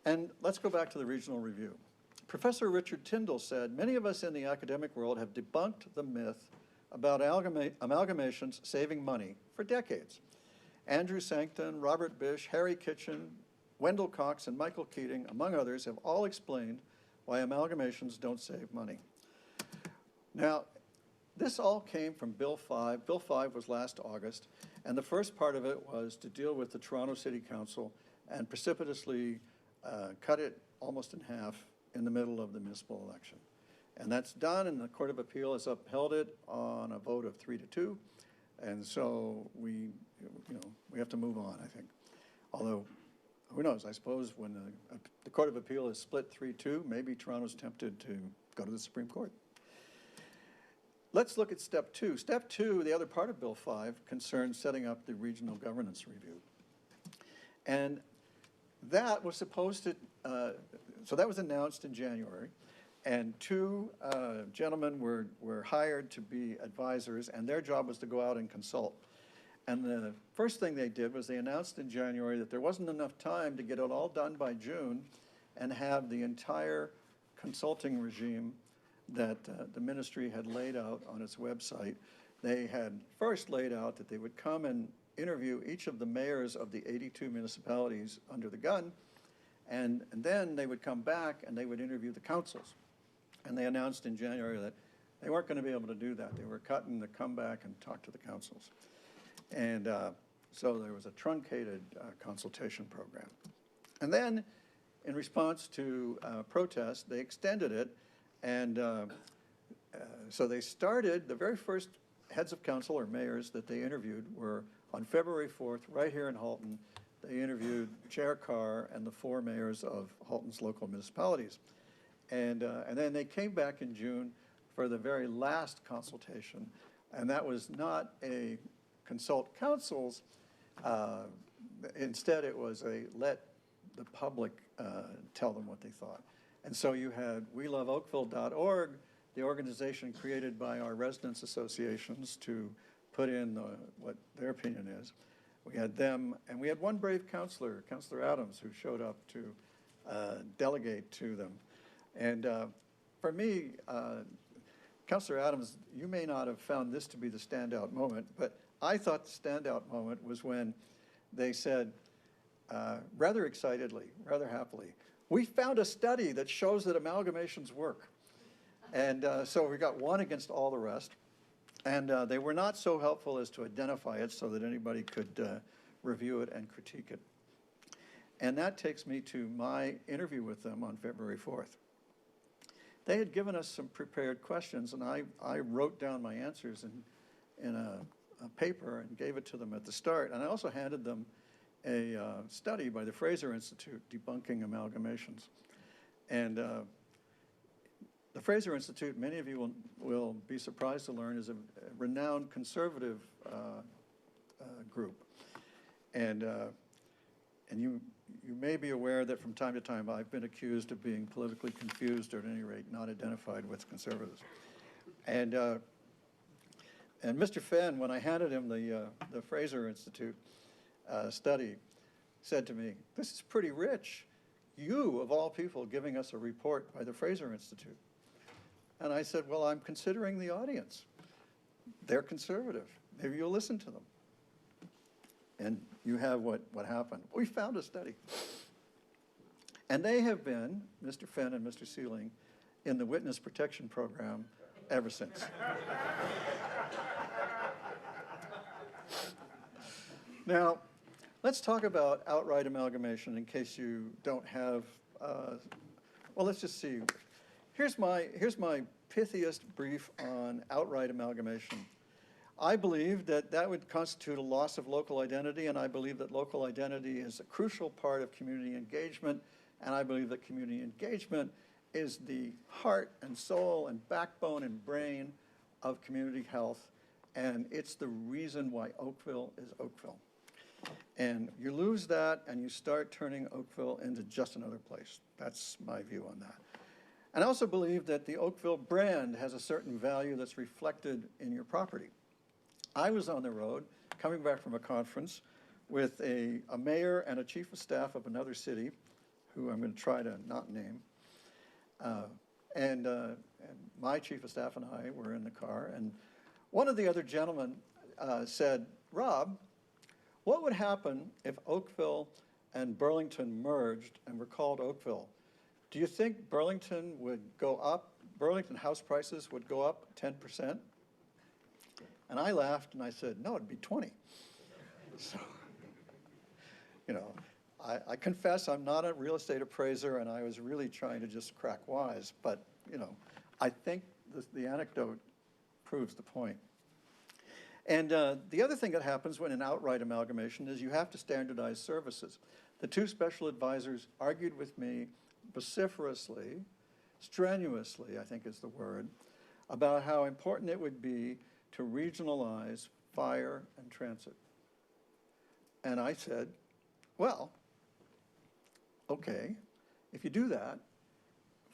And let's go back to the regional review. Professor Richard Tyndall said, many of us in the academic world have debunked the myth about amalgamations saving money for decades. Andrew Sankton, Robert Bish, Harry Kitchen, Wendell Cox, and Michael Keating, among others, have all explained why amalgamations don't save money. Now, this all came from Bill 5. Bill 5 was last August, and the first part of it was to deal with the Toronto City Council and precipitously cut it almost in half in the middle of the municipal election. And that's done, and the Court of Appeal has upheld it on a vote of 3-2. And so we have to move on, I think. Although, who knows, I suppose when the Court of Appeal is split 3-2, maybe Toronto's tempted to go to the Supreme Court. Let's look at step 2. Step 2, the other part of Bill 5, concerns setting up the regional governance review. And that was supposed to, so that was announced in January, and 2 gentlemen were hired to be advisors, and their job was to go out and consult. And the first thing they did was they announced in January that there wasn't enough time to get it all done by June and have the entire consulting regime that the ministry had laid out on its website. They had first laid out that they would come and interview each of the mayors of the 82 municipalities under the gun, and then they would come back and they would interview the councils. And they announced in January that they weren't going to be able to do that. They were cutting the come back and talk to the councils. And so there was a truncated consultation program. And then, in response to protest, they extended it. And so they started, the very first heads of council or mayors that they interviewed were on February 4th, right here in Halton. They interviewed Chair Carr and the 4 mayors of Halton's local municipalities. And then they came back in June for the very last consultation. And that was not a consult councils. Instead, it was a let the public tell them what they thought. And so you had WeLoveOakville.org, the organization created by our residents associations to put in what their opinion is. We had them, and we had one brave counselor, Councillor Adams, who showed up to delegate to them. And for me, Councillor Adams, you may not have found this to be the standout moment, but I thought the standout moment was when they said, rather excitedly, rather happily, we found a study that shows that amalgamations work. And so we got one against all the rest. And they were not so helpful as to identify it so that anybody could review it and critique it. And that takes me to my interview with them on February 4th. They had given us some prepared questions, and I wrote down my answers in a paper and gave it to them at the start. And I also handed them a study by the Fraser Institute, Debunking Amalgamations. And the Fraser Institute, many of you will be surprised to learn, is a renowned conservative group. And you may be aware that from time to time I've been accused of being politically confused, or at any rate not identified with conservatives. And Mr. Fenn, when I handed him the Fraser Institute study, said to me, "This is pretty rich. You, of all people, giving us a report by the Fraser Institute." And I said, well, I'm considering the audience. They're conservative. Maybe you'll listen to them. And you have what happened. We found a study. And they have been, Mr. Fenn and Mr. Sealing, in the witness protection program ever since. Now, let's talk about outright amalgamation in case you don't have, well, let's just see. Here's my pithiest brief on outright amalgamation. I believe that would constitute a loss of local identity, and I believe that local identity is a crucial part of community engagement, and I believe that community engagement is the heart and soul and backbone and brain of community health, and it's the reason why Oakville is Oakville. And you lose that, and you start turning Oakville into just another place. That's my view on that. And I also believe that the Oakville brand has a certain value that's reflected in your property. I was on the road, coming back from a conference, with a mayor and a chief of staff of another city who I'm going to try to not name. And my chief of staff and I were in the car, and one of the other gentlemen said, Rob, what would happen if Oakville and Burlington merged and were called Oakville? Do you think Burlington would go up, Burlington house prices would go up 10%? And I laughed and I said, no, it'd be 20. So, you know, I confess I'm not a real estate appraiser, and I was really trying to just crack wise, but, you know, I think the anecdote proves the point. And the other thing that happens when an outright amalgamation is you have to standardize services. The two special advisors argued with me vociferously, strenuously, I think is the word, about how important it would be to regionalize fire and transit. And I said, well, okay, if you do that,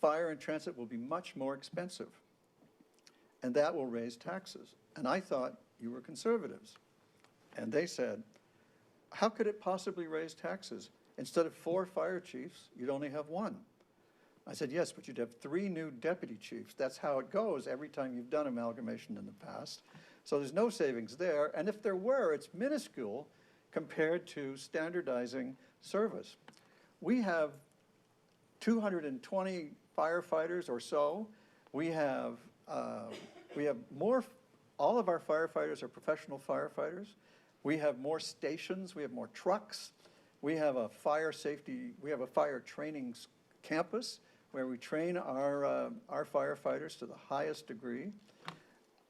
fire and transit will be much more expensive, and that will raise taxes. And I thought you were conservatives. And they said, how could it possibly raise taxes? Instead of 4 fire chiefs, you'd only have 1. I said, yes, but you'd have 3 new deputy chiefs. That's how it goes every time you've done amalgamation in the past. So there's no savings there. And if there were, it's minuscule compared to standardizing service. We have 220 firefighters or so. We have more, all of our firefighters are professional firefighters. We have more stations, we have more trucks. We have a fire safety, we have a fire training campus where we train our firefighters to the highest degree.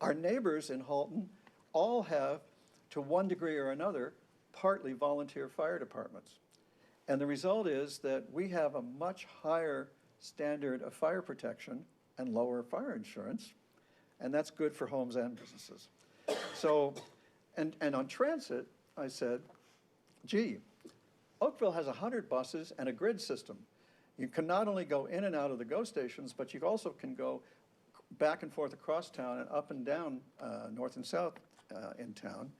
Our neighbors in Halton all have, to one degree or another, partly volunteer fire departments. And the result is that we have a much higher standard of fire protection and lower fire insurance, and that's good for homes and businesses. So, and on transit, I said, gee, Oakville has 100 buses and a grid system. You can not only go in and out of the GO stations, but you also can go back and forth across town and up and down north and south in town.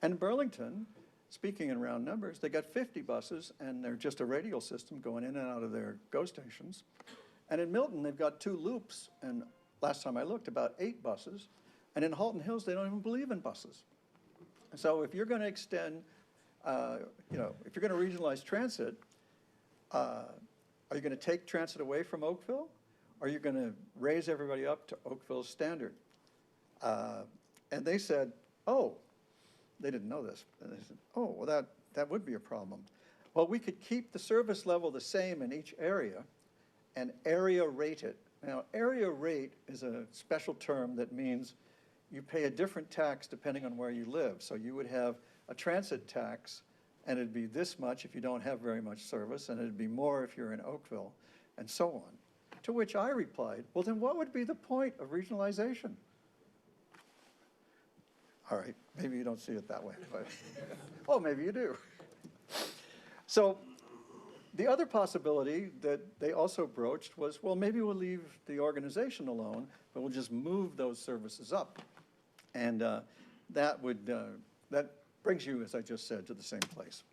And Burlington, speaking in round numbers, they got 50 buses, and they're just a radial system going in and out of their GO stations. And in Milton, they've got 2 loops, and last time I looked, about 8 buses. And in Halton Hills, they don't even believe in buses. And so if you're going to extend, you know, if you're going to regionalize transit, are you going to take transit away from Oakville? Or are you going to raise everybody up to Oakville's standard? And they said, oh, they didn't know this. And they said, oh, well, that would be a problem. Well, we could keep the service level the same in each area and area rate it. Now, area rate is a special term that means you pay a different tax depending on where you live. So you would have a transit tax, and it'd be this much if you don't have very much service, and it'd be more if you're in Oakville, and so on. To which I replied, well, then what would be the point of regionalization? All right, maybe you don't see it that way, but oh, maybe you do. So the other possibility that they also broached was, well, maybe we'll leave the organization alone, but we'll just move those services up. And that brings you, as I just said, to the same place.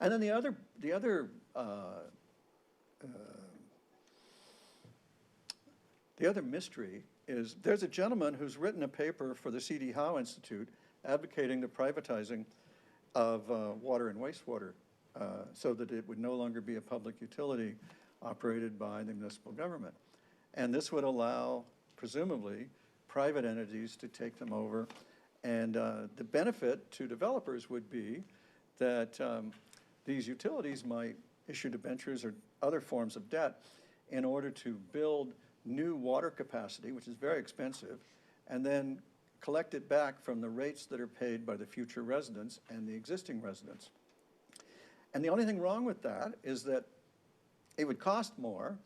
And then the other mystery is there's a gentleman who's written a paper for the C.D. Howe Institute advocating the privatizing of water and wastewater so that it would no longer be a public utility operated by the municipal government. And this would allow, presumably, private entities to take them over. And the benefit to developers would be that these utilities might issue debentures or other forms of debt in order to build new water capacity, which is very expensive, and then collect it back from the rates that are paid by the future residents and the existing residents. And the only thing wrong with that is that it would cost more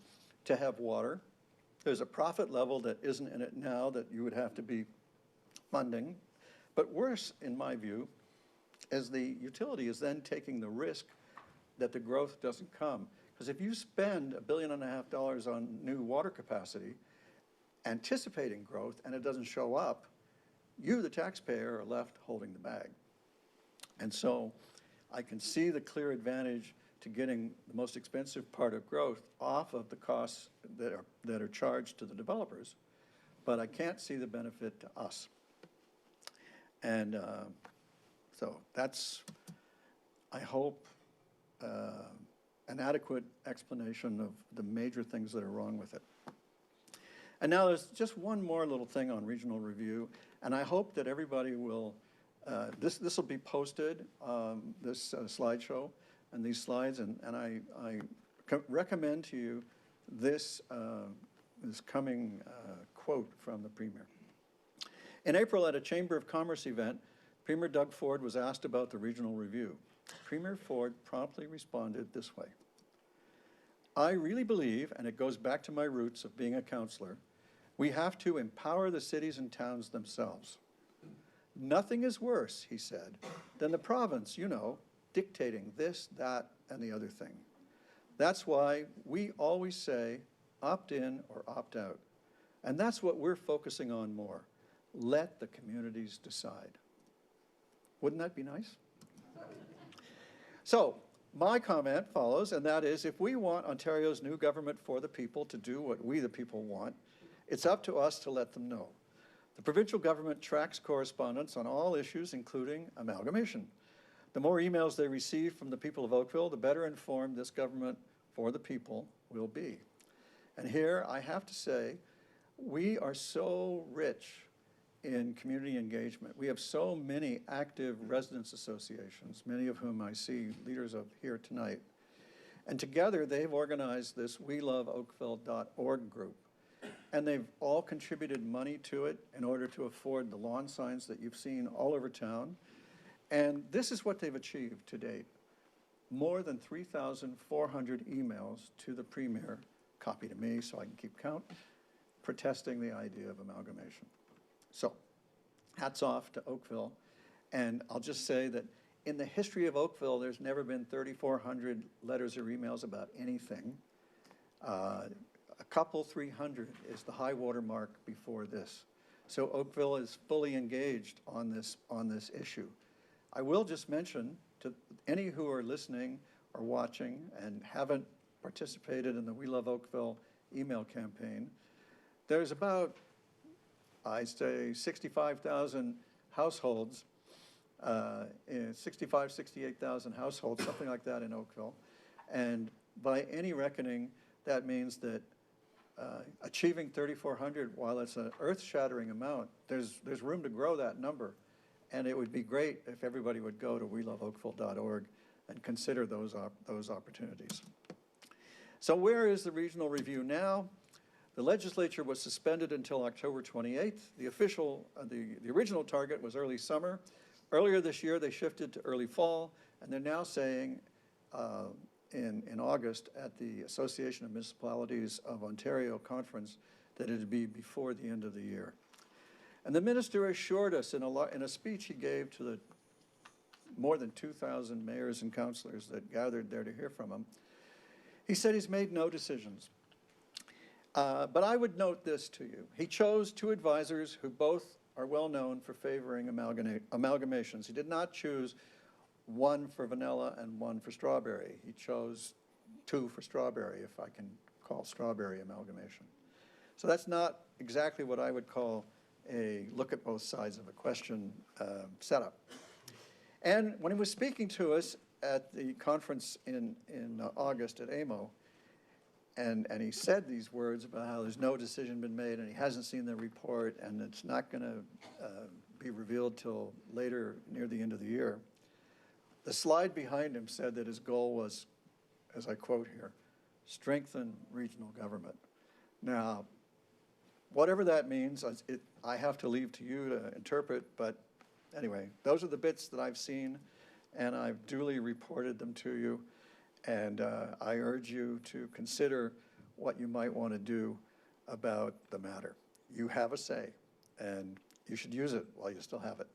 to have water. There's a profit level that isn't in it now that you would have to be funding. But worse, in my view, is the utility is then taking the risk that the growth doesn't come. Because if you spend $1.5 billion on new water capacity, anticipating growth, and it doesn't show up, you, the taxpayer, are left holding the bag. And so I can see the clear advantage to getting the most expensive part of growth off of the costs that are charged to the developers, but I can't see the benefit to us. And so that's, I hope, an adequate explanation of the major things that are wrong with it. And now there's just one more little thing on regional review, and I hope that everybody will, this will be posted, this slideshow and these slides, and I recommend to you this, this coming quote from the Premier. In April, at a Chamber of Commerce event, Premier Doug Ford was asked about the regional review. Premier Ford promptly responded this way: "I really believe, and it goes back to my roots of being a councillor, we have to empower the cities and towns themselves. Nothing is worse," he said, "than the province, you know, dictating this, that, and the other thing. That's why we always say opt in or opt out. And that's what we're focusing on more. Let the communities decide." Wouldn't that be nice? So my comment follows, and that is, if we want Ontario's new government for the people to do what we the people want, it's up to us to let them know. The provincial government tracks correspondence on all issues, including amalgamation. The more emails they receive from the people of Oakville, the better informed this government for the people will be. And here I have to say, we are so rich in community engagement. We have so many active residents associations, many of whom I see leaders of here tonight. And together they've organized this WeLoveOakville.org group. And they've all contributed money to it in order to afford the lawn signs that you've seen all over town. And this is what they've achieved to date. More than 3,400 emails to the Premier, copy to me so I can keep count, protesting the idea of amalgamation. So, hats off to Oakville. And I'll just say that in the history of Oakville, there's never been 3,400 letters or emails about anything. A couple, 300 is the high water mark before this. So Oakville is fully engaged on this issue. I will just mention to any who are listening or watching and haven't participated in the We Love Oakville email campaign, there's about, I'd say, 65,000 households, 68,000 households, something like that in Oakville. And by any reckoning, that means that achieving 3,400, while it's an earth-shattering amount, there's room to grow that number. And it would be great if everybody would go to WeLoveOakville.org and consider those opportunities. So where is the regional review now? The legislature was suspended until October 28th. The original target was early summer. Earlier this year, they shifted to early fall, and they're now saying in August at the Association of Municipalities of Ontario conference that it would be before the end of the year. And the minister assured us in a speech he gave to the more than 2,000 mayors and councillors that gathered there to hear from him, he said he's made no decisions. But I would note this to you. He chose two advisors who both are well known for favoring amalgamations. He did not choose one for vanilla and one for strawberry. He chose two for strawberry, if I can call strawberry amalgamation. So that's not exactly what I would call a look at both sides of a question setup. And when he was speaking to us at the conference in August at AMO, and he said these words about how there's no decision been made and he hasn't seen the report and it's not going to be revealed till later near the end of the year, the slide behind him said that his goal was, as I quote here, strengthen regional government. Now, whatever that means, I have to leave to you to interpret, but anyway, those are the bits that I've seen, and I've duly reported them to you, and I urge you to consider what you might want to do about the matter. You have a say, and you should use it while you still have it.